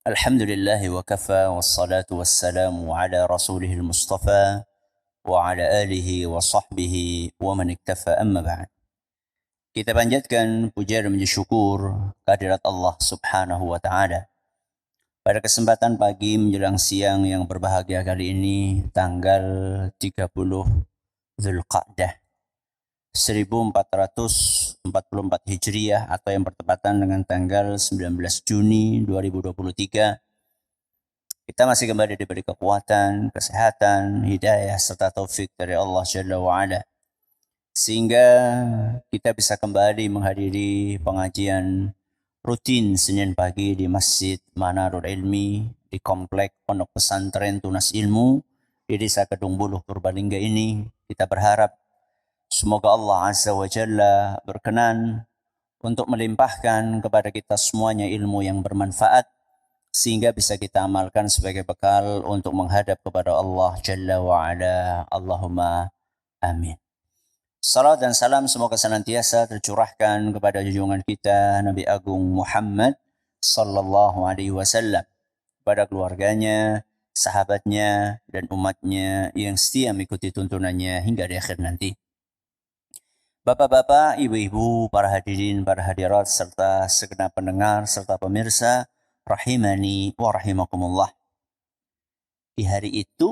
Alhamdulillah wa kafa wassalatu wassalamu ala rasulihil mustafa wa ala alihi wa sahbihi wa man iktafa amma ba'd. Kita panjatkan puja dan puji syukur kehadirat Allah Subhanahu wa taala. Pada kesempatan pagi menjelang siang yang berbahagia kali ini tanggal 30 Zulqa'dah 1444 Hijriah atau yang bertepatan dengan tanggal 19 Juni 2023. Kita masih kembali diberi kekuatan, kesehatan, hidayah serta taufik dari Allah Jalla wa'ala, sehingga kita bisa kembali menghadiri pengajian rutin Senin pagi di Masjid Manarul Ilmi di Komplek Pondok Pesantren Tunas Ilmu di Desa Kedung Buluh, Purbalingga ini. Kita berharap semoga Allah Azza wa Jalla berkenan untuk melimpahkan kepada kita semuanya ilmu yang bermanfaat, sehingga bisa kita amalkan sebagai bekal untuk menghadap kepada Allah Jalla wa'ala. Allahumma amin. Salam dan salam semoga senantiasa tercurahkan kepada junjungan kita Nabi Agung Muhammad sallallahu alaihi wasallam, pada keluarganya, sahabatnya, dan umatnya yang setia mengikuti tuntunannya hingga di akhir nanti. Bapak-bapak, ibu-ibu, para hadirin, para hadirat, serta segenap pendengar, serta pemirsa, rahimani wa rahimakumullah. Di hari itu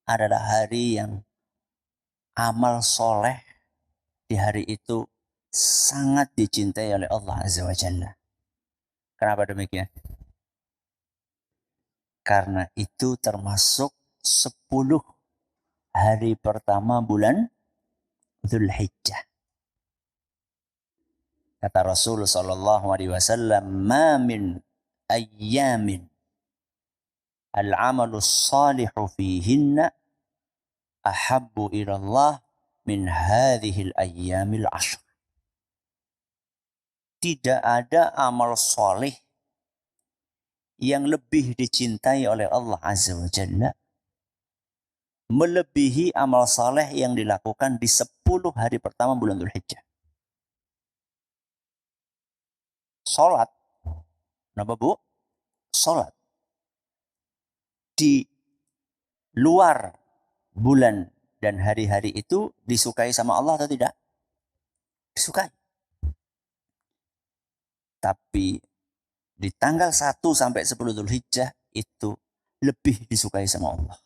adalah hari yang amal soleh di hari itu sangat dicintai oleh Allah Azza wa Jalla. Kenapa demikian? Karena itu termasuk 10 hari pertama bulan Dzulhijjah. Kata Rasul sallallahu alaihi wasallam, "Ma min ayyamin al-'amalu salihu fihinna ahabbu ila Allah min hadhil ayyamil 'ashr." Tidak ada amal soleh yang lebih dicintai oleh Allah Azza wa Jalla melebihi amal soleh yang dilakukan di 10 hari pertama bulan Dzulhijjah. Salat. Kenapa, Bu? Salat. Di luar bulan dan hari-hari itu disukai sama Allah atau tidak? Disukai. Tapi di tanggal 1 sampai 10 Dzulhijjah itu lebih disukai sama Allah.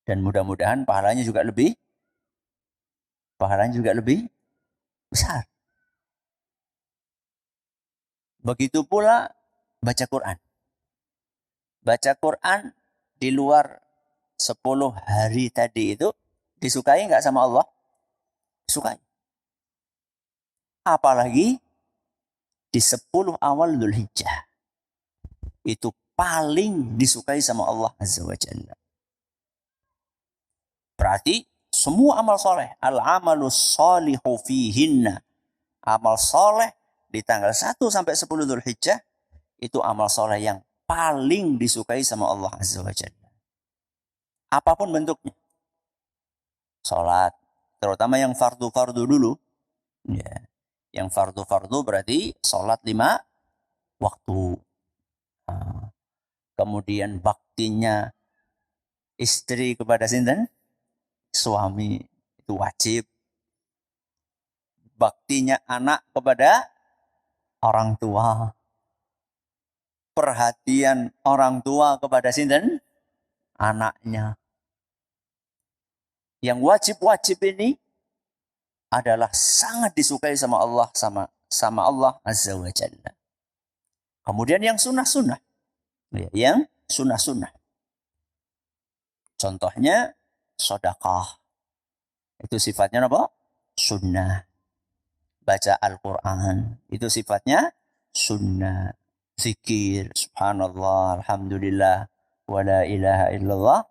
Dan mudah-mudahan pahalanya juga lebih besar. Begitu pula baca Quran. Baca Quran di luar 10 hari tadi itu disukai nggak sama Allah? Disukai. Apalagi di 10 awal Dzulhijjah. Itu paling disukai sama Allah Azza wa Jalla. Berarti semua amal soleh, al-amalus sholihu fihinna, amal soleh di tanggal 1 sampai 10 Dzulhijjah itu amal soleh yang paling disukai sama Allah Azza wa Jalla. Apapun bentuknya. Salat, terutama yang fardu-fardu dulu. Ya. Yang fardu-fardu berarti salat 5 waktu. Kemudian baktinya istri kepada sinten? Suami, itu wajib. Baktinya anak kepada orang tua. Perhatian orang tua kepada sinten? Anaknya. Yang wajib-wajib ini adalah sangat disukai sama Allah, sama Allah Azza wa Jalla. Kemudian yang sunnah-sunnah. Yang sunnah-sunnah. Contohnya sedekah. Itu sifatnya apa? Sunnah. Baca Al-Quran. Itu sifatnya sunnah. Zikir, subhanallah, alhamdulillah, wa la ilaha illallah,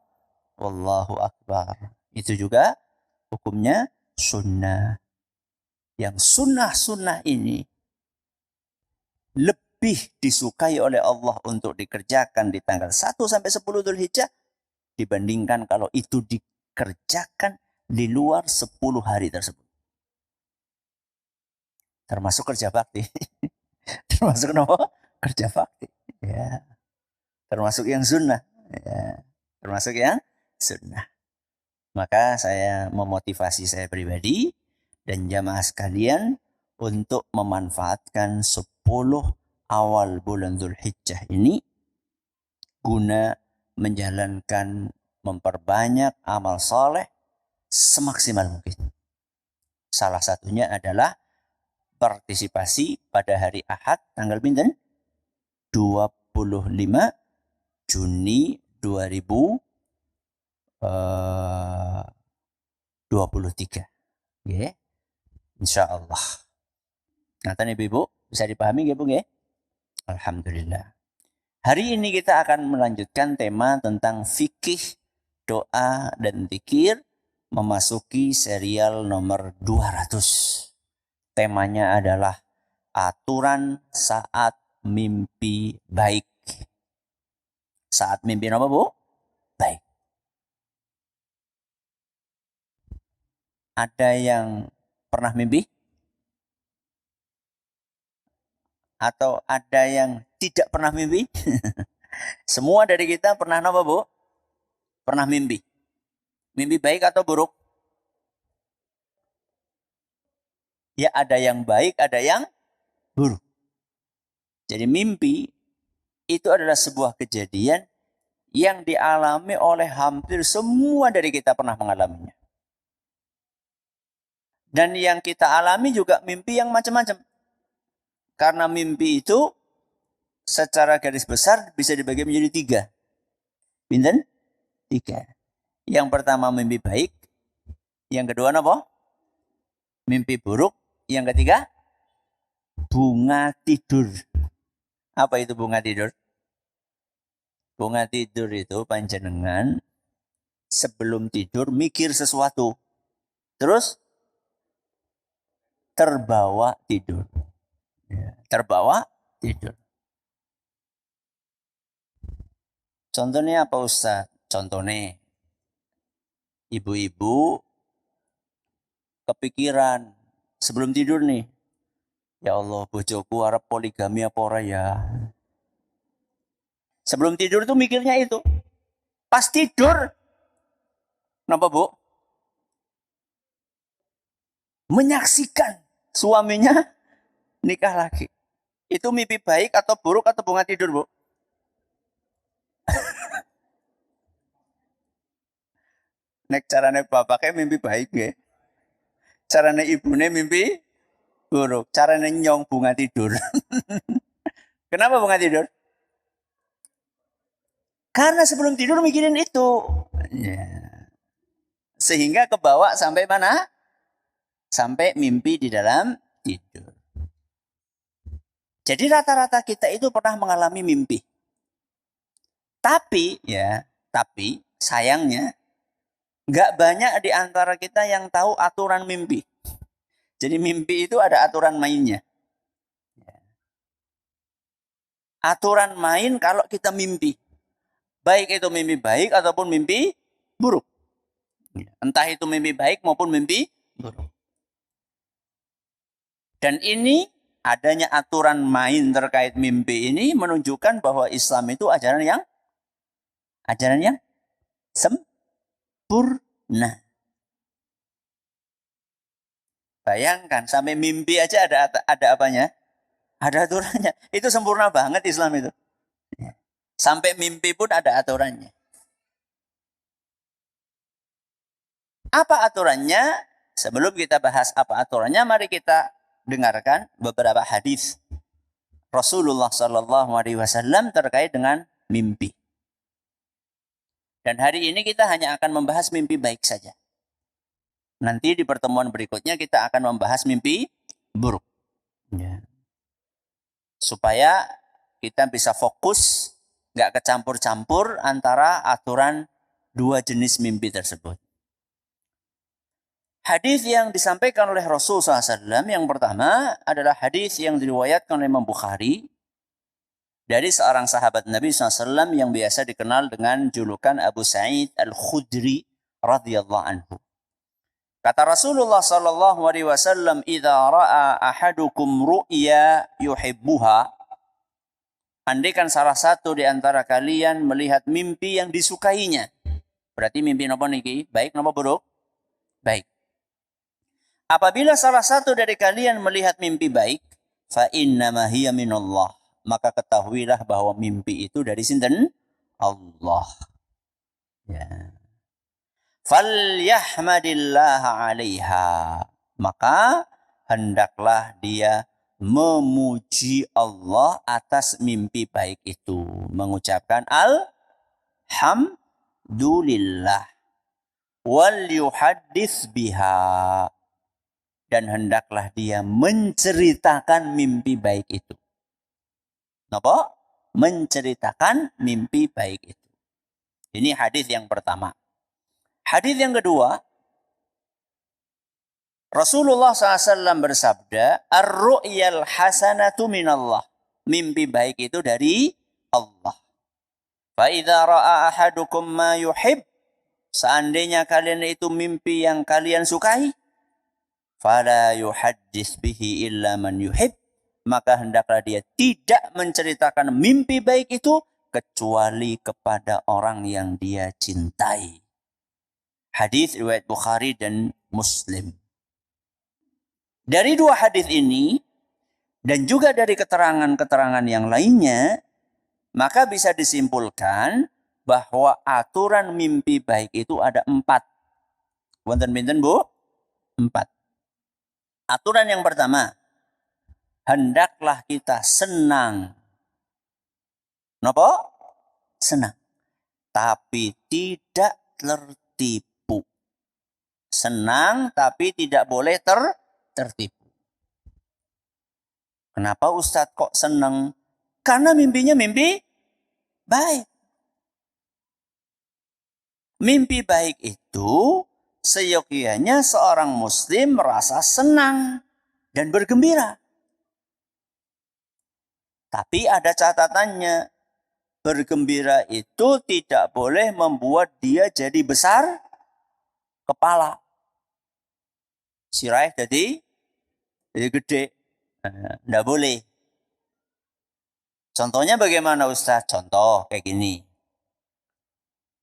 wallahu akbar. Itu juga hukumnya sunnah. Yang sunnah-sunnah ini lebih disukai oleh Allah untuk dikerjakan di tanggal 1 sampai 10 Dzulhijjah dibandingkan kalau itu dikerjakan di luar 10 hari tersebut. Termasuk kerja bakti. Termasuk apa? Kerja bakti. Ya. Ya. Termasuk yang sunnah. Ya. Termasuk yang sunnah. Maka saya memotivasi saya pribadi dan jamaah sekalian untuk memanfaatkan 10 awal bulan Dzulhijjah ini guna menjalankan, memperbanyak amal soleh semaksimal mungkin. Salah satunya adalah partisipasi pada hari Ahad tanggal pinten? 25 Juni 2023. Ya. Insyaallah. Ngaten Ibu, bisa dipahami nggih Bu nggih? Alhamdulillah. Hari ini kita akan melanjutkan tema tentang fikih, doa dan zikir memasuki serial nomor 200. Temanya adalah aturan saat mimpi baik. Saat mimpi apa Bu? Baik. Ada yang pernah mimpi? Atau ada yang tidak pernah mimpi? Semua dari kita pernah apa Bu? Pernah mimpi. Mimpi baik atau buruk? Ya ada yang baik, ada yang buruk. Jadi mimpi itu adalah sebuah kejadian yang dialami oleh hampir semua dari kita pernah mengalaminya. Dan yang kita alami juga mimpi yang macam-macam. Karena mimpi itu secara garis besar bisa dibagi menjadi 3. Pinten? 3. Yang pertama mimpi baik. Yang kedua apa? Mimpi buruk. Yang ketiga bunga tidur. Apa itu bunga tidur? Bunga tidur itu panjenengan sebelum tidur mikir sesuatu. Terus terbawa tidur. Ya, terbawa tidur. Contohnya apa Ustaz? Contohnya ibu-ibu kepikiran sebelum tidur nih. Ya Allah, bojoku arep poligami apa ora ya? Sebelum tidur tuh mikirnya itu. Pas tidur, kenapa Bu? Menyaksikan suaminya nikah lagi. Itu mimpi baik atau buruk atau bunga tidur Bu? Nek carane bapaknya mimpi baik ya. Carane ibune mimpi buruk. Carane nyong bunga tidur. Kenapa bunga tidur? Karena sebelum tidur mikirin itu. Ya. Sehingga kebawa sampai mana? Sampai mimpi di dalam tidur. Jadi rata-rata kita itu pernah mengalami mimpi. Tapi sayangnya nggak banyak di antara kita yang tahu aturan mimpi. Jadi mimpi itu ada aturan mainnya. Aturan main kalau kita mimpi. Baik itu mimpi baik ataupun mimpi buruk. Entah itu mimpi baik maupun mimpi buruk. Dan ini adanya aturan main terkait mimpi ini menunjukkan bahwa Islam itu ajaran yang sempurna. Bayangkan sampai mimpi aja ada apanya? Ada aturannya. Itu sempurna banget Islam itu. Sampai mimpi pun ada aturannya. Apa aturannya? Sebelum kita bahas apa aturannya, mari kita dengarkan beberapa hadis Rasulullah Shallallahu Alaihi Wasallam terkait dengan mimpi. Dan hari ini kita hanya akan membahas mimpi baik saja. Nanti di pertemuan berikutnya kita akan membahas mimpi buruk. Ya. Supaya kita bisa fokus, nggak kecampur-campur antara aturan 2 jenis mimpi tersebut. Hadis yang disampaikan oleh Rasulullah SAW yang pertama adalah hadis yang diriwayatkan oleh Imam Bukhari dari seorang sahabat Nabi SAW yang biasa dikenal dengan julukan Abu Sa'id Al-Khudri radhiyallahu anhu. Kata Rasulullah sallallahu alaihi wasallam, "Idza ra'a ahadukum ru'ya yuhibbuha Andaikan salah satu di antara kalian melihat mimpi yang disukainya. Berarti mimpi napa niki? Baik napa buruk? Baik. Apabila salah satu dari kalian melihat mimpi baik, fa innama hiya minallah. Maka ketahuilah bahwa mimpi itu dari sinten? Allah. Ya. Falyahmadillaha 'alaiha. Maka hendaklah dia memuji Allah atas mimpi baik itu, mengucapkan alhamdulillah wal yuhaddits biha, dan hendaklah dia menceritakan mimpi baik itu. Napa? Menceritakan mimpi baik itu. Ini hadis yang pertama. Hadis yang kedua, Rasulullah SAW bersabda, ar-ru'yal hasanatu minallah. Mimpi baik itu dari Allah. Fa idza ra'a ahadukum ma yuhib, seandainya kalian itu mimpi yang kalian sukai, fala yuhaddits bihi illa man yuhib, maka hendaklah dia tidak menceritakan mimpi baik itu kecuali kepada orang yang dia cintai. Hadis riwayat Bukhari dan Muslim. Dari dua hadis ini dan juga dari keterangan-keterangan yang lainnya, maka bisa disimpulkan bahwa aturan mimpi baik itu ada 4. Wonten pinten Bu? 4. Aturan yang pertama, hendaklah kita senang. Napa? Senang. Tapi tidak tertipu. Senang tapi tidak boleh tertipu. Kenapa Ustadz kok senang? Karena mimpinya mimpi baik. Mimpi baik itu seyogianya seorang muslim merasa senang dan bergembira. Tapi ada catatannya. Bergembira itu tidak boleh membuat dia jadi besar kepala. Sirah jadi gede. Tidak boleh. Contohnya bagaimana Ustaz? Contoh kayak gini.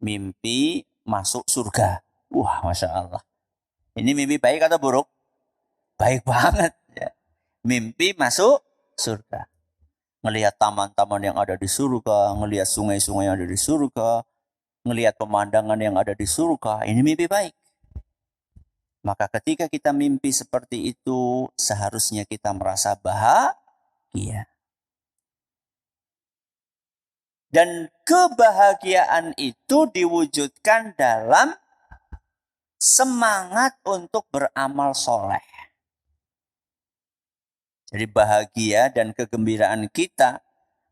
Mimpi masuk surga. Wah, Masya Allah. Ini mimpi baik atau buruk? Baik banget. Ya. Mimpi masuk surga. Ngelihat taman-taman yang ada di surga, ngelihat sungai-sungai yang ada di surga, ngelihat pemandangan yang ada di surga. Ini mimpi baik. Maka ketika kita mimpi seperti itu, seharusnya kita merasa bahagia. Dan kebahagiaan itu diwujudkan dalam semangat untuk beramal soleh. Jadi bahagia dan kegembiraan kita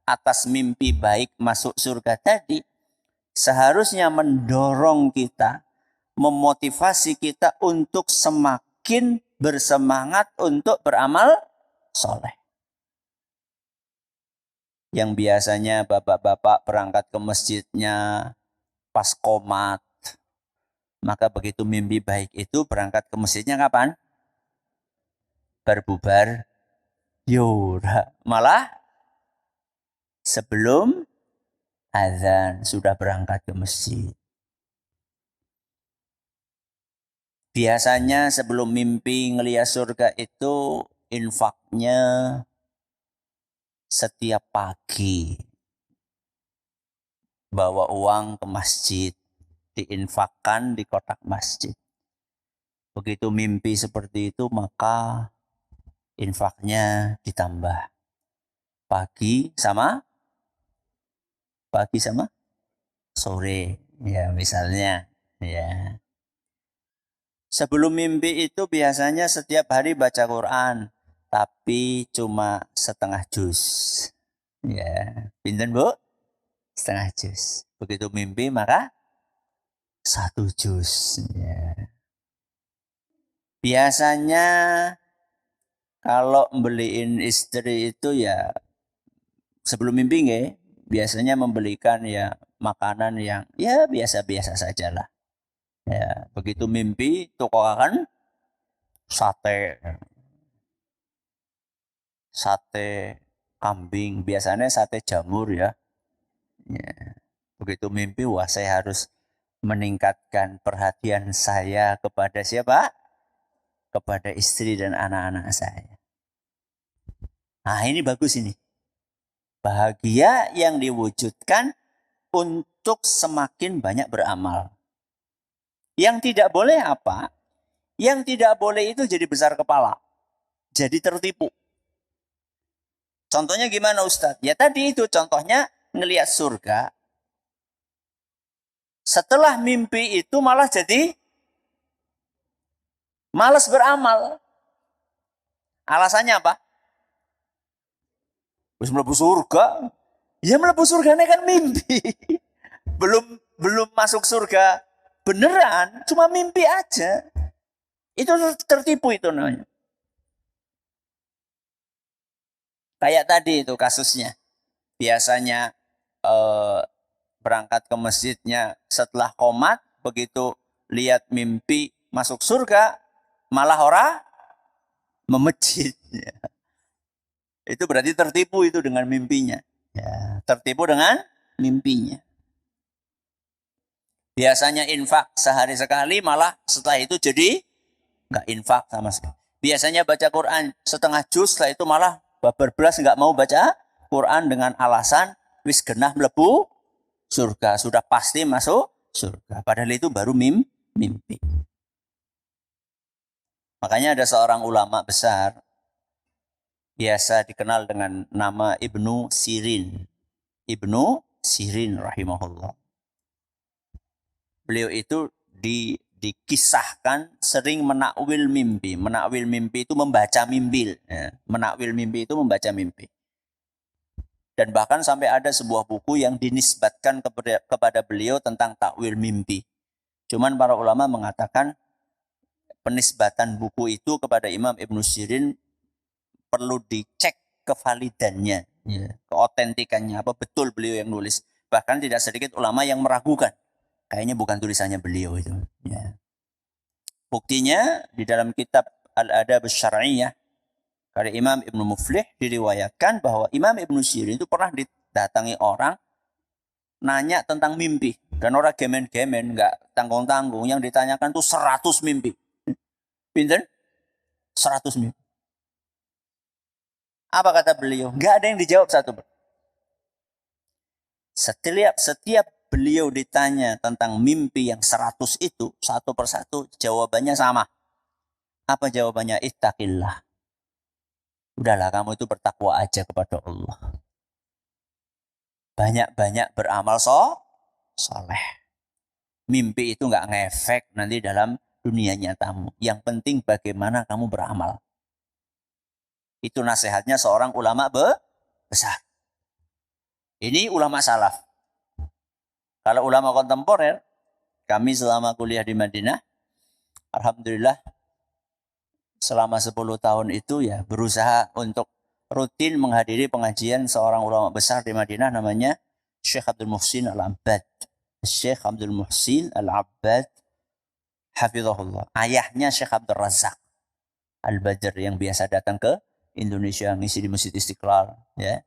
atas mimpi baik masuk surga tadi seharusnya mendorong kita, memotivasi kita untuk semakin bersemangat untuk beramal soleh. Yang biasanya bapak-bapak berangkat ke masjidnya pas qomat, maka begitu mimpi baik itu berangkat ke masjidnya kapan? Berbubar yura. Malah sebelum azan sudah berangkat ke masjid. Biasanya sebelum mimpi ngelihat surga itu infaknya setiap pagi bawa uang ke masjid, diinfakkan di kotak masjid. Begitu mimpi seperti itu maka infaknya ditambah. Pagi sama sore, ya misalnya, ya. Sebelum mimpi itu biasanya setiap hari baca Quran, tapi cuma setengah juz. Ya, pinten Bu? Setengah juz. Begitu mimpi maka 1 juz. Ya. Biasanya kalau beliin istri itu ya sebelum mimpi nggih, biasanya membelikan ya makanan yang ya biasa-biasa sajalah. Ya, begitu mimpi toko akan sate kambing, biasanya sate jamur ya. Ya. Begitu mimpi, wah saya harus meningkatkan perhatian saya kepada siapa? Kepada istri dan anak-anak saya. Nah ini bagus ini. Bahagia yang diwujudkan untuk semakin banyak beramal. Yang tidak boleh apa? Yang tidak boleh itu jadi besar kepala. Jadi tertipu. Contohnya gimana Ustadz? Ya tadi itu contohnya ngelihat surga. Setelah mimpi itu malah jadi malas beramal. Alasannya apa? Wis mlebu surga. Ya mlebu surganya kan mimpi. belum masuk surga beneran, cuma mimpi aja. Itu tertipu itu namanya. Kayak tadi itu kasusnya. Biasanya berangkat ke masjidnya setelah qomat, begitu lihat mimpi masuk surga, malah orang memejit. Itu berarti tertipu itu dengan mimpinya. Ya, tertipu dengan mimpinya. Biasanya infak sehari sekali, malah setelah itu jadi nggak infak sama sekali. Biasanya baca Quran setengah juz, setelah itu malah babar belas nggak mau baca Quran dengan alasan wis genah mlebu surga, sudah pasti masuk surga. Padahal itu baru mimpi. Makanya ada seorang ulama besar, biasa dikenal dengan nama Ibnu Sirin. Ibnu Sirin rahimahullah. Beliau itu dikisahkan sering menakwil mimpi. Menakwil mimpi itu membaca mimpi. Ya. Menakwil mimpi itu membaca mimpi. Dan bahkan sampai ada sebuah buku yang dinisbatkan kepada beliau tentang takwil mimpi. Cuman para ulama mengatakan penisbatan buku itu kepada Imam Ibnu Sirin perlu dicek kevalidannya, ya, keotentikannya, apa betul beliau yang nulis. Bahkan tidak sedikit ulama yang meragukan. Kayaknya bukan tulisannya beliau itu. Ya. Buktinya di dalam kitab Al-Adab Syar'iyyah karya Imam Ibnu Muflih diriwayatkan bahwa Imam Ibnu Sirin itu pernah didatangi orang nanya tentang mimpi. Dan orang gemen-gemen, nggak tanggung-tanggung. Yang ditanyakan tuh 100 mimpi. Pinten? 100 mimpi. Apa kata beliau? Nggak ada yang dijawab satu. Setiap beliau ditanya tentang mimpi yang 100 itu, satu persatu jawabannya sama. Apa jawabannya? Ittaqillah. Udahlah kamu itu bertakwa aja kepada Allah. Banyak-banyak beramal soleh. Mimpi itu nggak ngefek nanti dalam dunia nyatamu. Yang penting bagaimana kamu beramal. Itu nasihatnya seorang ulama besar. Ini ulama salaf. Kalau ulama kontemporer, kami selama kuliah di Madinah, alhamdulillah selama 10 tahun itu ya berusaha untuk rutin menghadiri pengajian seorang ulama besar di Madinah namanya Syekh Abdul Muhsin Al-Abbad. Syekh Abdul Muhsin Al-Abbad hafizahullah. Ayahnya Syekh Abdul Razak Al-Badr yang biasa datang ke Indonesia ngisi di Masjid Istiqlal, ya.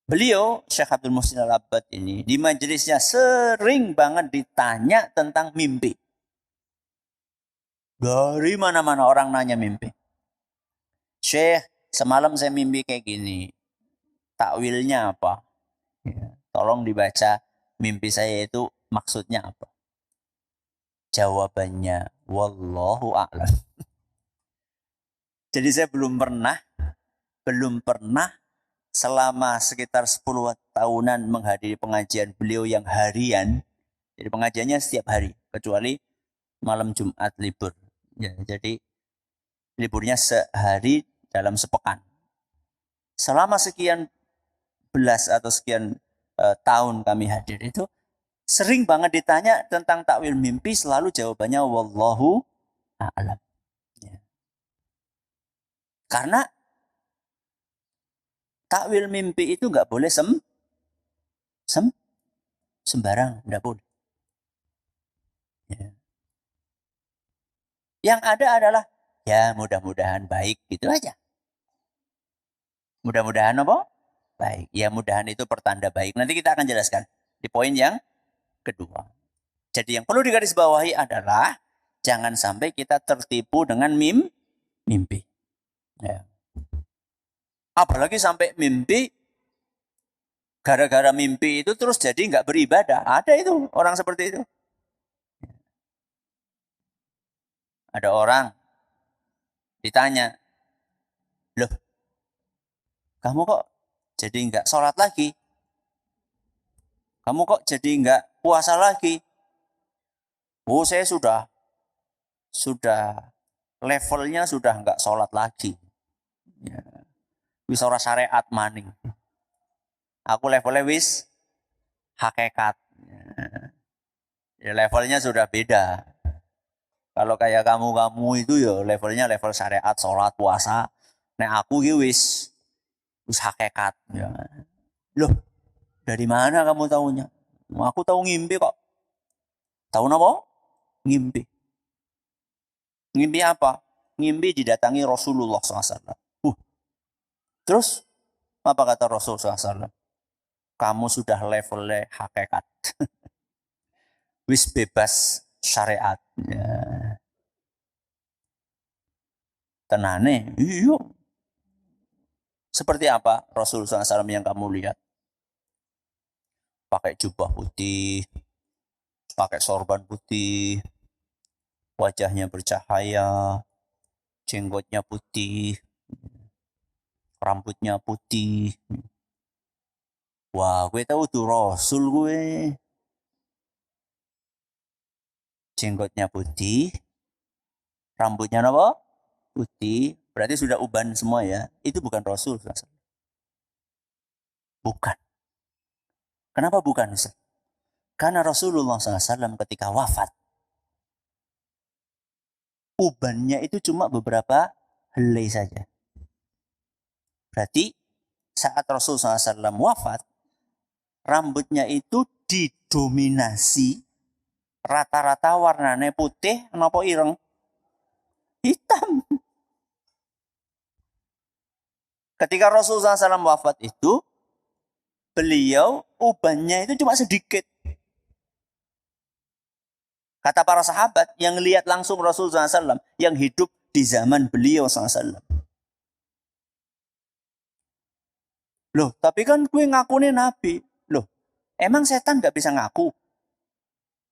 Beliau, Syekh Abdul Muhsin Al-Abbad ini, di majelisnya sering banget ditanya tentang mimpi. Dari mana-mana orang nanya mimpi. Syekh, semalam saya mimpi kayak gini. Takwilnya apa? Ya, tolong dibaca mimpi saya itu maksudnya apa? Jawabannya, wallahu a'lam. Jadi saya belum pernah selama sekitar 10 tahunan menghadiri pengajian beliau yang harian. Jadi pengajiannya setiap hari, kecuali malam Jumat libur. Ya, jadi liburnya sehari dalam sepekan. Selama sekian belas atau sekian tahun kami hadir itu, sering banget ditanya tentang takwil mimpi, selalu jawabannya wallahu a'lam. Ya. Karena takwil mimpi itu nggak boleh sembarang, nggak boleh. Ya. Yang ada adalah ya mudah-mudahan baik gitu aja. Mudah-mudahan apa? Baik. Ya mudahan itu pertanda baik. Nanti kita akan jelaskan di poin yang kedua. Jadi yang perlu digarisbawahi adalah jangan sampai kita tertipu dengan mimpi. Ya. Apalagi sampai mimpi, gara-gara mimpi itu terus jadi nggak beribadah. Ada itu orang seperti itu. Ada orang ditanya, loh kamu kok jadi nggak sholat lagi? Kamu kok jadi nggak puasa lagi? Oh saya sudah levelnya sudah nggak sholat lagi. Ya. Wis ora syariat maning. Aku levelnya wis hakikat. Ya, levelnya sudah beda. Kalau kayak kamu itu ya levelnya level syariat, sholat, puasa. Nah aku wis hakikat. Ya. Loh, dari mana kamu tahunya? Aku tahu ngimpi kok. Tahu apa? Ngimpi. Ngimpi apa? Ngimpi didatangi Rasulullah SAW. Terus apa kata Rasulullah SAW? Kamu sudah levelnya hakikat. Wis bebas syariat. Ya. Tenane, iya. Seperti apa Rasulullah SAW yang kamu lihat? Pakai jubah putih, pakai sorban putih, wajahnya bercahaya, jenggotnya putih, rambutnya putih. Wah, gue tahu tuh Rasul gue. Jenggotnya putih, rambutnya apa? Putih, berarti sudah uban semua ya. Itu bukan Rasul. Bukan. Kenapa bukan, Ustaz? Karena Rasulullah SAW ketika wafat, ubannya itu cuma beberapa helai saja. Berarti saat Rasulullah SAW wafat, rambutnya itu didominasi rata-rata warnanya putih, kenapa ireng? Hitam. Ketika Rasulullah SAW wafat itu, beliau ubannya itu cuma sedikit. Kata para sahabat yang lihat langsung Rasulullah SAW, yang hidup di zaman beliau SAW. Loh, tapi kan gue ngakunya Nabi. Loh, emang setan gak bisa ngaku?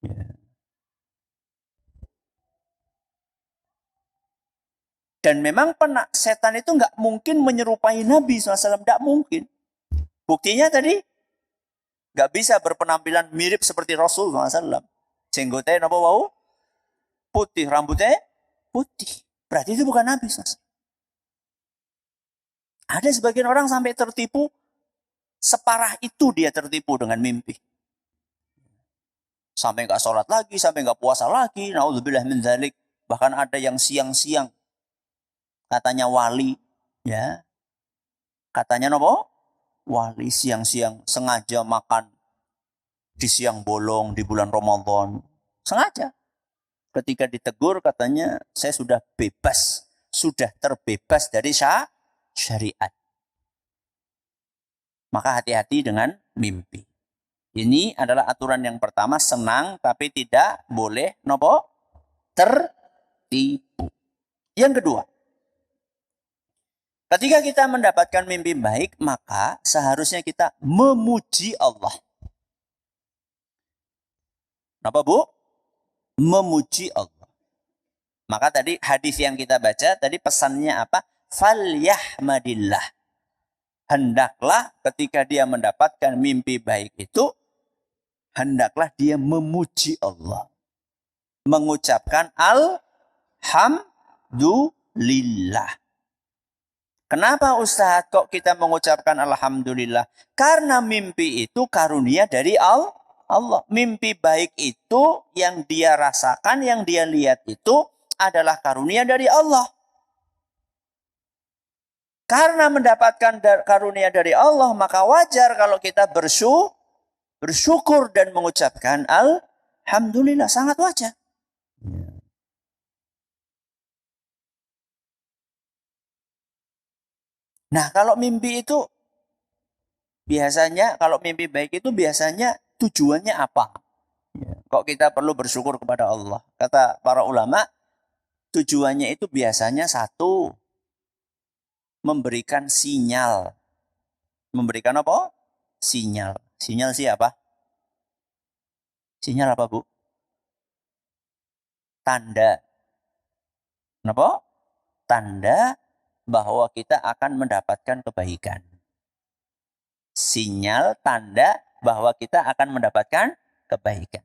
Ya. Dan memang setan itu nggak mungkin menyerupai Nabi SAW, nggak mungkin. Buktinya tadi nggak bisa berpenampilan mirip seperti Rasul SAW. Jenggotnya apa wau? Putih, rambutnya putih. Berarti itu bukan Nabi SAW. Ada sebagian orang sampai tertipu, separah itu dia tertipu dengan mimpi. Sampai nggak sholat lagi, sampai nggak puasa lagi. Naudzubillah min dzalik. Bahkan ada yang siang-siang katanya wali, ya. Katanya nopo? Wali siang-siang sengaja makan di siang bolong di bulan Ramadan. Sengaja. Ketika ditegur katanya saya sudah bebas, sudah terbebas dari syariat. Maka hati-hati dengan mimpi. Ini adalah aturan yang pertama, senang tapi tidak boleh nopo? Tertipu. Yang kedua, ketika kita mendapatkan mimpi baik, maka seharusnya kita memuji Allah. Kenapa, Bu? Memuji Allah. Maka tadi hadis yang kita baca, tadi pesannya apa? Falyahmadillah. Hendaklah ketika dia mendapatkan mimpi baik itu, hendaklah dia memuji Allah. Mengucapkan alhamdulillah. Kenapa Ustaz kok kita mengucapkan alhamdulillah? Karena mimpi itu karunia dari Allah. Mimpi baik itu yang dia rasakan, yang dia lihat itu adalah karunia dari Allah. Karena mendapatkan karunia dari Allah, maka wajar kalau kita bersyukur dan mengucapkan alhamdulillah. Sangat wajar. Nah, kalau mimpi itu biasanya, kalau mimpi baik itu biasanya tujuannya apa? Ya. Kok kita perlu bersyukur kepada Allah? Kata para ulama, tujuannya itu biasanya satu, memberikan sinyal. Memberikan apa? Sinyal. Sinyal siapa? Sinyal apa, Bu? Tanda. Kenapa? Tanda bahwa kita akan mendapatkan kebaikan. Sinyal tanda bahwa kita akan mendapatkan kebaikan.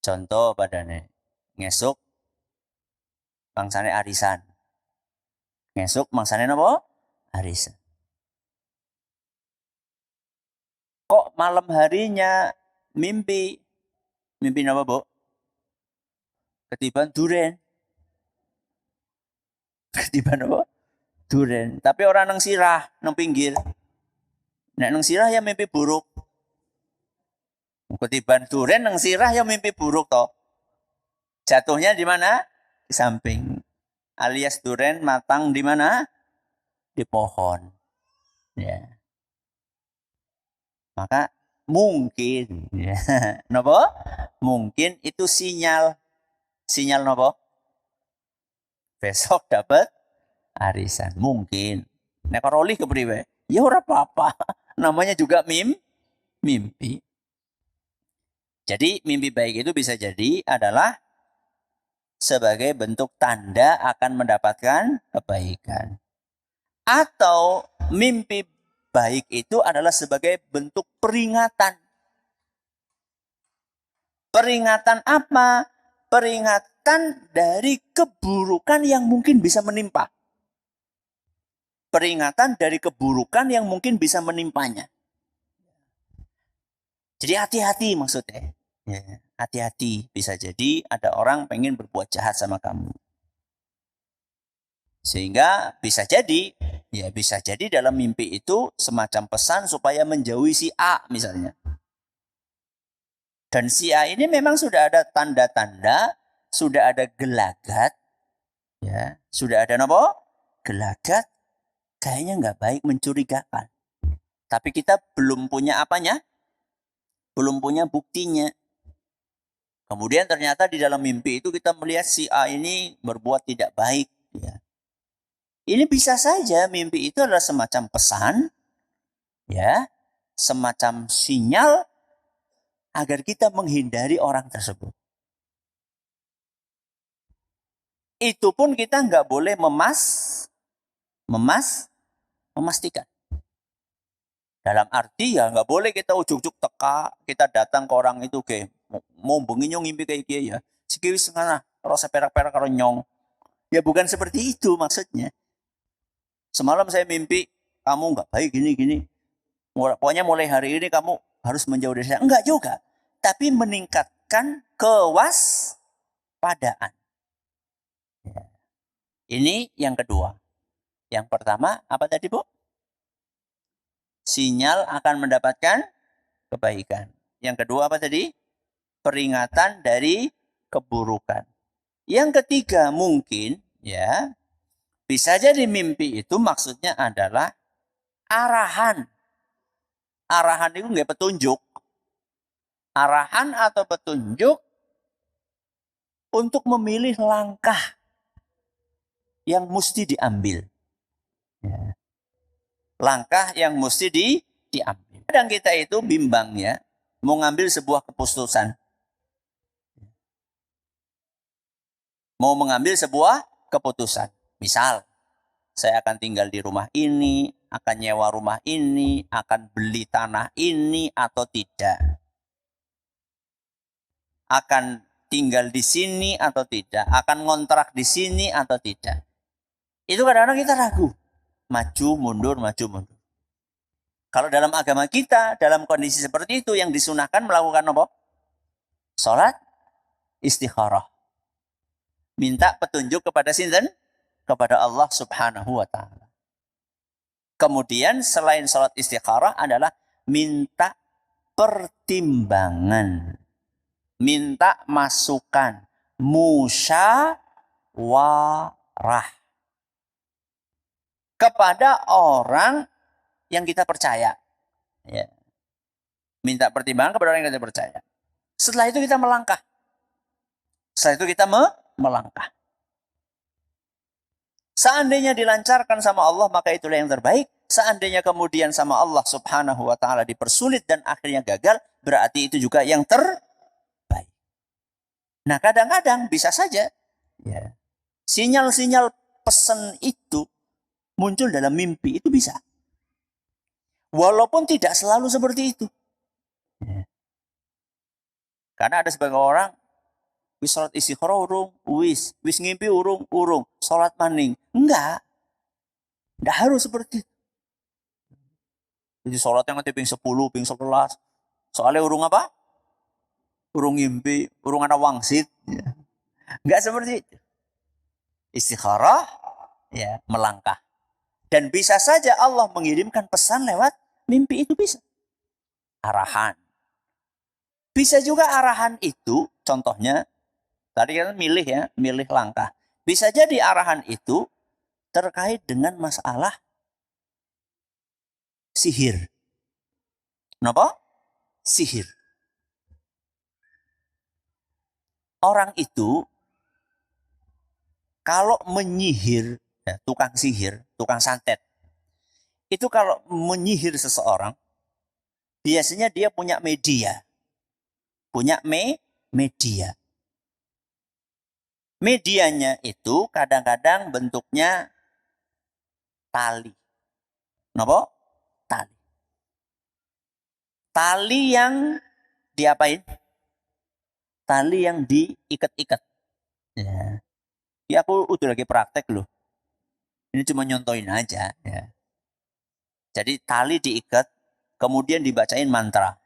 Contoh padane, ngesuk mangsane arisan. Ngesuk mangsane napa? Arisan. Kok malam harinya mimpi? Mimpi napa, Bu? Ketiban duren. Ketiban apa? Duren. Tapi orang nang sirah, nang pinggir. Nek nang sirah ya mimpi buruk. Ketiban duren nang sirah ya mimpi buruk toh. Jatuhnya di mana? Di samping. Alias duren matang di mana? Di pohon. Ya. Maka mungkin ya. Napa? Mungkin itu sinyal. Sinyal napa? Besok dapat arisan. Mungkin. Nek roli kepriwe? Ya ora apa-apa. Namanya juga mimpi. Jadi mimpi baik itu bisa jadi adalah sebagai bentuk tanda akan mendapatkan kebaikan. Atau mimpi baik itu adalah sebagai bentuk peringatan. Peringatan apa? Peringatan dari keburukan yang mungkin bisa menimpa. Peringatan dari keburukan yang mungkin bisa menimpanya. Jadi hati-hati maksudnya. Ya, hati-hati, bisa jadi ada orang pengen berbuat jahat sama kamu. Sehingga bisa jadi dalam mimpi itu semacam pesan supaya menjauhi si A misalnya. Dan si A ini memang sudah ada tanda-tanda, sudah ada gelagat, ya, sudah ada apa? Gelagat, kayaknya nggak baik, mencurigakan. Tapi kita belum punya apanya? Belum punya buktinya. Kemudian ternyata di dalam mimpi itu kita melihat si A ini berbuat tidak baik. Ya. Ini bisa saja mimpi itu adalah semacam pesan, ya, semacam sinyal agar kita menghindari orang tersebut. Itu pun kita nggak boleh memastikan. Dalam arti ya nggak boleh kita ujuk-ujuk teka, kita datang ke orang itu ke mau bengi nyong ngimpi kayak gini ya. Sikit wis ngana, rasa perak-perak karo nyong. Ya bukan seperti itu maksudnya. Semalam saya mimpi kamu nggak baik gini. Pokoknya mulai hari ini kamu harus menjauh dari saya. Enggak juga. Tapi meningkatkan kewaspadaan. Ya. Ini yang kedua. Yang pertama apa tadi, Bu? Sinyal akan mendapatkan kebaikan. Yang kedua apa tadi? Peringatan dari keburukan. Yang ketiga mungkin ya bisa jadi mimpi itu maksudnya adalah arahan. Arahan itu nggak petunjuk. Arahan atau petunjuk untuk memilih langkah yang mesti diambil. Ya. Langkah yang mesti diambil. Kadang kita itu bimbang ya, mau ngambil sebuah keputusan. Mau mengambil sebuah keputusan. Misal, saya akan tinggal di rumah ini, akan nyewa rumah ini, akan beli tanah ini atau tidak. Akan tinggal di sini atau tidak. Akan ngontrak di sini atau tidak. Itu kadang-kadang kita ragu. Maju, mundur, maju, mundur. Kalau dalam agama kita, dalam kondisi seperti itu, yang disunahkan melakukan apa? Salat istikharah. Minta petunjuk kepada sinten? Kepada Allah Subhanahu wa ta'ala. Kemudian selain salat istikharah adalah minta pertimbangan. Minta masukan. Musyawarah. kepada orang yang kita percaya. Ya. Minta pertimbangan kepada orang yang kita percaya. Setelah itu kita melangkah. Setelah itu kita melangkah. Seandainya dilancarkan sama Allah, maka itulah yang terbaik. Seandainya kemudian sama Allah subhanahu wa ta'ala dipersulit dan akhirnya gagal, berarti itu juga yang terbaik. Nah, kadang-kadang bisa saja ya, sinyal-sinyal pesan itu muncul dalam mimpi, itu bisa. Walaupun tidak selalu seperti itu. Ya. Karena ada sebagian orang, wis sholat istikhara urung, wis ngimpi urung, sholat maning. Enggak harus seperti itu. Jadi sholatnya nanti ping 10, ping 11. Soalnya urung apa? Urung ngimpi, urung ada wangsit. Ya. Enggak seperti itu. Istikharah, ya, melangkah. Dan bisa saja Allah mengirimkan pesan lewat mimpi, itu bisa. Arahan. Bisa juga arahan itu, contohnya, tadi kan milih langkah. Bisa jadi arahan itu terkait dengan masalah sihir. Kenapa? Sihir. Orang itu kalau menyihir, ya, tukang sihir, tukang santet, itu kalau menyihir seseorang, biasanya dia punya media. Punya media. Medianya itu kadang-kadang bentuknya tali. Kenapa? Tali. Tali yang diapain? Tali yang diikat-ikat. Ya. Ya aku udah lagi praktek loh. Ini cuma nyontoin aja. Ya. Jadi tali diikat, kemudian dibacain mantra.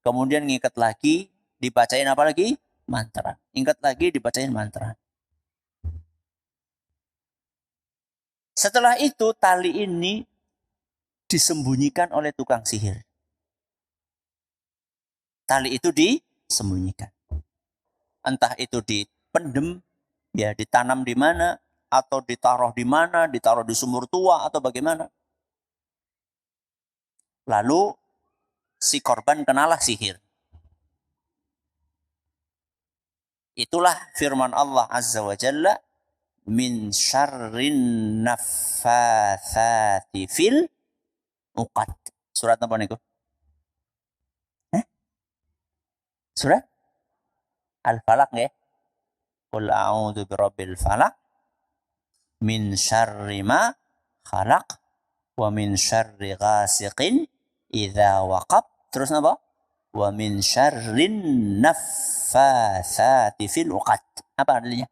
Kemudian ngikat lagi, dibacain apa lagi? Mantra. Ingat lagi, dibacain mantra. Setelah itu tali ini disembunyikan oleh tukang sihir. Tali itu disembunyikan. Entah itu dipendem, ya ditanam di mana, atau ditaruh di mana, ditaruh di sumur tua atau bagaimana. Lalu si korban kenalah sihir. Itulah firman Allah Azza wa Jalla, min syarrin naffatsati fil uqad. Surat apa niku? Surat Al-Falaq nggih. Qul a'udzu birabbil falaq min syarri ma khalaq wa min syarri ghasiqin idza waqab. Terus apa? Wa min syarrin naffatsati fil uqad. Apa artinya?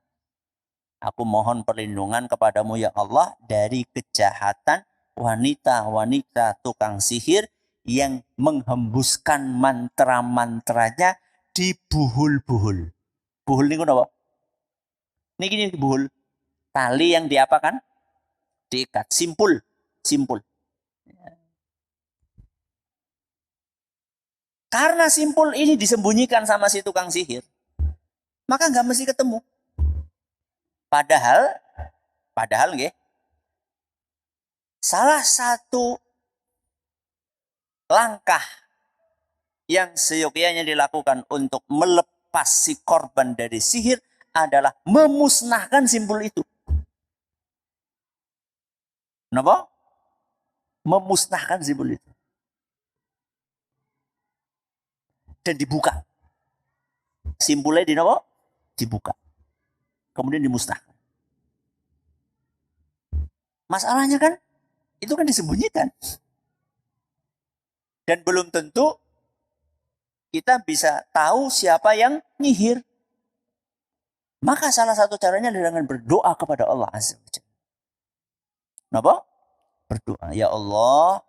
Aku mohon perlindungan kepadamu ya Allah dari kejahatan wanita-wanita tukang sihir yang menghembuskan mantra-mantranya di buhul-buhul. Buhul ini apa? Ini gini buhul. Tali yang diapakan? Diikat. Simpul. Karena simpul ini disembunyikan sama si tukang sihir, maka nggak mesti ketemu. Padahal nggih, salah satu langkah yang seyogyanya dilakukan untuk melepas si korban dari sihir adalah memusnahkan simpul itu. Kenapa? Memusnahkan simpul itu. Dan dibuka. Simpulnya di apa? Dibuka. Kemudian dimusnahkan. Masalahnya kan, itu kan disembunyikan. Dan belum tentu kita bisa tahu siapa yang nyihir. Maka salah satu caranya adalah dengan berdoa kepada Allah Azza wa Jalla. Kenapa? Berdoa, ya Allah,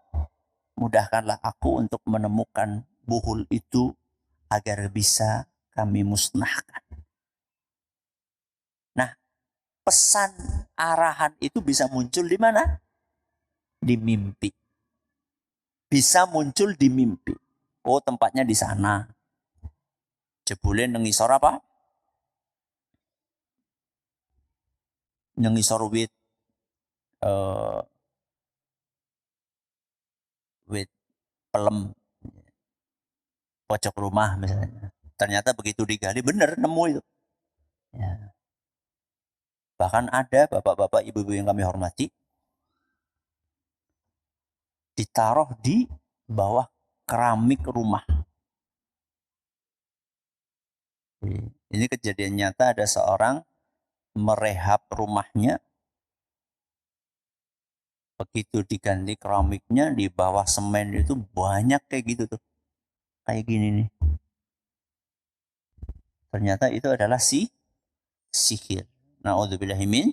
mudahkanlah aku untuk menemukan buhul itu agar bisa kami musnahkan. Nah, pesan arahan itu bisa muncul di mana? Di mimpi. Bisa muncul di mimpi. Oh, tempatnya di sana. Jebule nengisor apa? Nengisor wit. wit pelem pojok rumah misalnya. Ternyata begitu digali benar nemu itu. Ya. Bahkan ada bapak-bapak, ibu-ibu yang kami hormati, ditaruh di bawah keramik rumah. Ini kejadian nyata, ada seorang merehab rumahnya, begitu diganti keramiknya, di bawah semen itu banyak kayak gitu tuh. Kayak gini nih. Ternyata itu adalah sihir. Na'udzubillahi min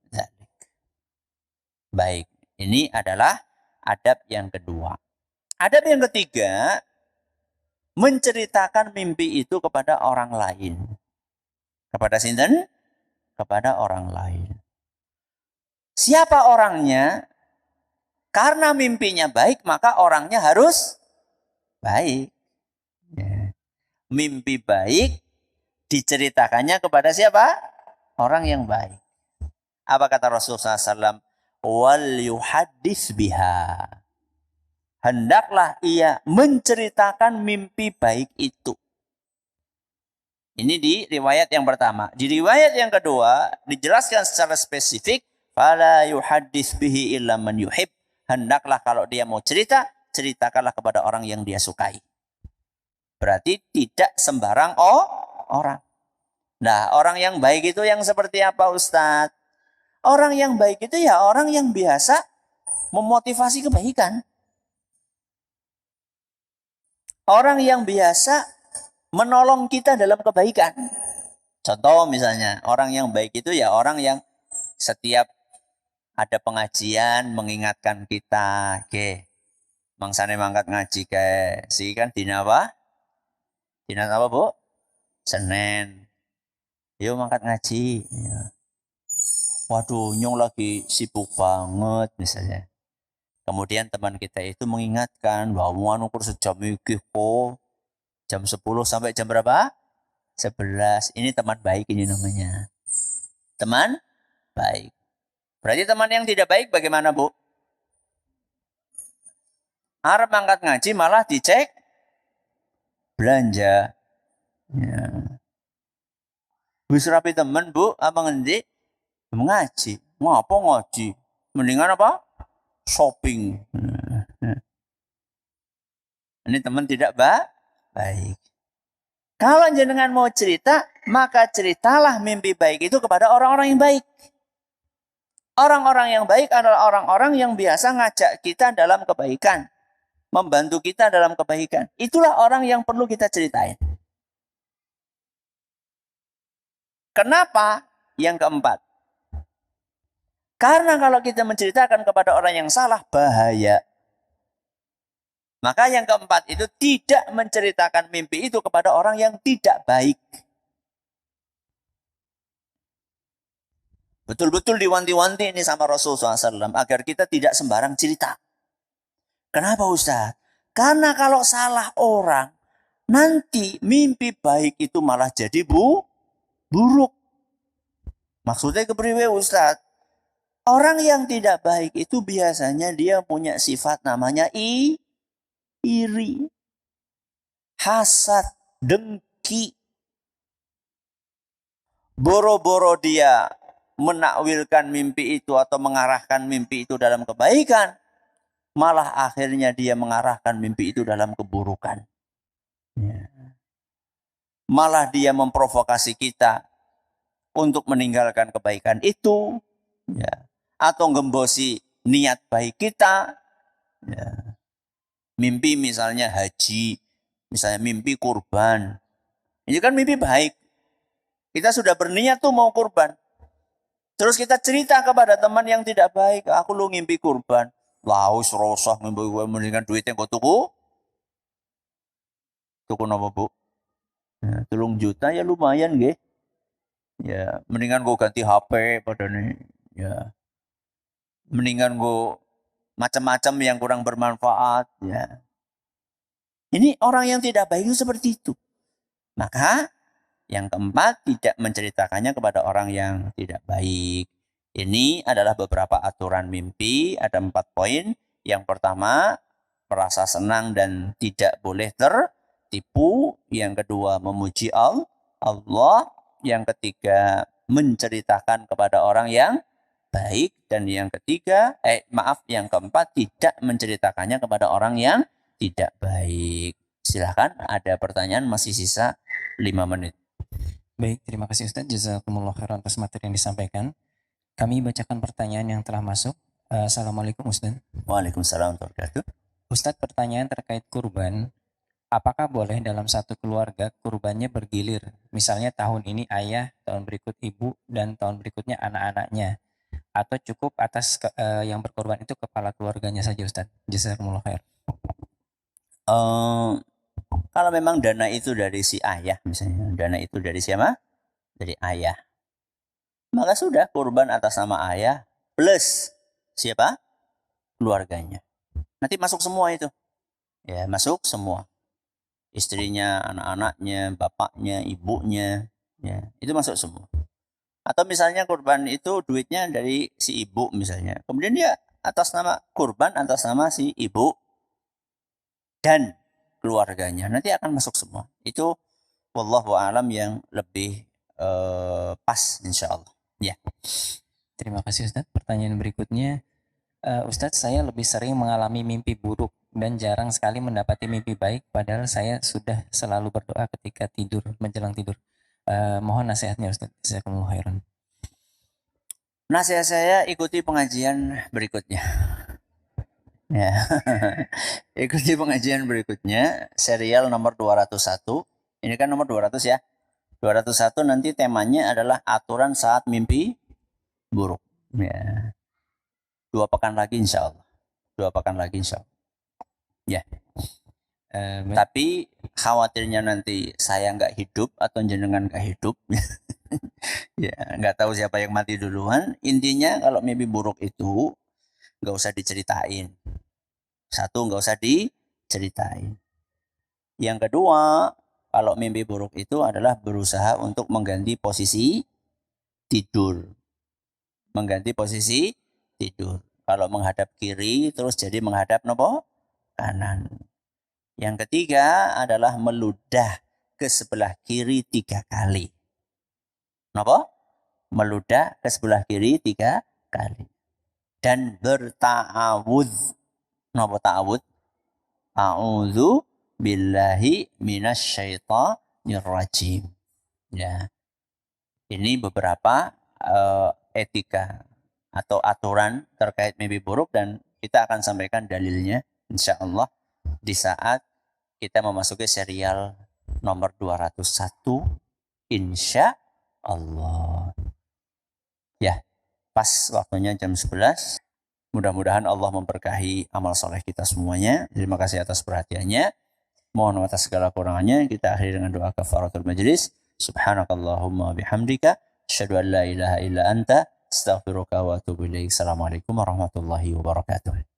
dzalik. Baik, ini adalah adab yang kedua. Adab yang ketiga, menceritakan mimpi itu kepada orang lain. Kepada sinten? Kepada orang lain. Siapa orangnya? Karena mimpinya baik, maka orangnya harus baik. Ya. Mimpi baik diceritakannya kepada siapa? Orang yang baik. Apa kata Rasulullah SAW? Wal yuhaddits biha. Hendaklah ia menceritakan mimpi baik itu. Ini di riwayat yang pertama. Di riwayat yang kedua dijelaskan secara spesifik, fala yuhaddits bihi illa man yuhib. Hendaklah kalau dia mau cerita, ceritakanlah kepada orang yang dia sukai. Berarti tidak sembarang orang. Nah, orang yang baik itu yang seperti apa, Ustadz? Orang yang baik itu ya orang yang biasa memotivasi kebaikan. Orang yang biasa menolong kita dalam kebaikan. Contoh misalnya, orang yang baik itu ya orang yang setiap ada pengajian mengingatkan kita, oke, mangsane mangkat ngaji ke, si kan dina apa? Dina apa, Bu? Senin. Yuk mangkat ngaji. Ya. Waduh, nyong lagi sibuk banget misalnya. Kemudian teman kita itu mengingatkan bahwa anu sejam iki kok jam 10 sampai jam berapa? 11. Ini teman baik ini namanya. Teman baik. Berarti teman yang tidak baik bagaimana, Bu? Arep angkat ngaji malah dicek belanja. Ya. Wis rapi temen, Bu, apa ngendi? Ngaji. Ngapa ngaji? Mendingan apa? Shopping. Ini teman tidak baik. Kalau jenengan mau cerita, maka ceritalah mimpi baik itu kepada orang-orang yang baik. Orang-orang yang baik adalah orang-orang yang biasa ngajak kita dalam kebaikan. Membantu kita dalam kebaikan. Itulah orang yang perlu kita ceritain. Kenapa? Yang keempat. Karena kalau kita menceritakan kepada orang yang salah, bahaya. Maka yang keempat itu tidak menceritakan mimpi itu kepada orang yang tidak baik. Betul-betul diwanti-wanti ini sama Rasulullah SAW agar kita tidak sembarang cerita. Kenapa Ustaz? Karena kalau salah orang, nanti mimpi baik itu malah jadi buruk. Maksudnya kepriwe Ustaz? Orang yang tidak baik itu biasanya dia punya sifat namanya iri, hasad, dengki. Boro-boro dia menakwilkan mimpi itu atau mengarahkan mimpi itu dalam kebaikan, malah akhirnya dia mengarahkan mimpi itu dalam keburukan. Ya. Malah dia memprovokasi kita untuk meninggalkan kebaikan itu, ya. Atau ngembosi niat baik kita. Ya. Mimpi misalnya haji, misalnya mimpi kurban. Ini kan mimpi baik. Kita sudah berniat tuh mau kurban. Terus kita cerita kepada teman yang tidak baik, aku lu ngimpi kurban. Laus rosah ngimpi gue mendingan duitnya kok tuku. Tuku apa, Bu? Ya, 3 juta ya lumayan nggih. Ya, mendingan gue ganti HP pada nih. Ya. Mendingan gue macam-macam yang kurang bermanfaat, ya. Ini orang yang tidak baik itu seperti itu. Maka yang keempat, tidak menceritakannya kepada orang yang tidak baik. Ini adalah beberapa aturan mimpi, ada 4 poin. Yang pertama, merasa senang dan tidak boleh tertipu. Yang kedua, memuji Allah. Yang ketiga, menceritakan kepada orang yang baik. Dan yang ketiga, yang keempat, tidak menceritakannya kepada orang yang tidak baik. Silahkan, ada pertanyaan, masih sisa 5 menit. Baik, terima kasih Ustadz. Jazakumullah khairan atas materi yang disampaikan. Kami bacakan pertanyaan yang telah masuk. Assalamualaikum Ustadz. Waalaikumsalam warahmatullahi wabarakatuh. Ustadz, pertanyaan terkait kurban. Apakah boleh dalam satu keluarga kurbannya bergilir? Misalnya tahun ini ayah, tahun berikut ibu, dan tahun berikutnya anak-anaknya. Atau cukup atas yang berkorban itu kepala keluarganya saja Ustadz? Jazakumullah khair. Kalau memang dana itu dari si ayah misalnya, dana itu dari siapa? Dari ayah. Maka sudah kurban atas nama ayah plus siapa? Keluarganya. Nanti masuk semua itu. Ya, masuk semua. Istrinya, anak-anaknya, bapaknya, ibunya, ya, itu masuk semua. Atau misalnya kurban itu duitnya dari si ibu misalnya. Kemudian dia atas nama kurban atas nama si ibu dan keluarganya. Nanti akan masuk semua. Itu wallahu a'lam yang lebih pas insyaallah. Ya. Terima kasih Ustadz. Pertanyaan berikutnya, Ustadz, saya lebih sering mengalami mimpi buruk dan jarang sekali mendapati mimpi baik, padahal saya sudah selalu berdoa ketika tidur, menjelang tidur. Mohon nasihatnya Ustadz. Jazakumullah khairan. Nasihat saya, ikuti pengajian berikutnya. Ya. Ikuti pengajian berikutnya, serial nomor 201. Ini kan nomor 200 ya. 201 nanti temanya adalah aturan saat mimpi buruk. Ya. 2 pekan lagi insya Allah. 2 pekan lagi insya Allah. Ya. Tapi khawatirnya nanti saya nggak hidup atau jenengan nggak hidup. Ya, nggak tahu siapa yang mati duluan. Intinya kalau mimpi buruk itu nggak usah diceritain. Satu, nggak usah diceritain. Yang kedua, kalau mimpi buruk itu adalah berusaha untuk mengganti posisi tidur. Mengganti posisi tidur. Kalau menghadap kiri terus jadi menghadap nopo kanan. Yang ketiga adalah meludah ke sebelah kiri 3 kali. Nopo? Meludah ke sebelah kiri 3 kali. Dan berta'awudz. Nopo ta'awudz? A'udzu billahi minasyaitonir rajim. Ya. Ini beberapa etika atau aturan terkait mimpi buruk dan kita akan sampaikan dalilnya insyaallah di saat kita memasuki serial nomor 201 insya Allah. Ya, pas waktunya jam 11. Mudah-mudahan Allah memberkahi amal soleh kita semuanya. Terima kasih atas perhatiannya. Mohon atas segala kurangannya. Kita akhiri dengan doa kafaratul majlis. Subhanakallahumma bihamdika. Asyhadu an la ilaha illa anta. Astaghfiruka wa atubu ilaik. Assalamualaikum warahmatullahi wabarakatuh.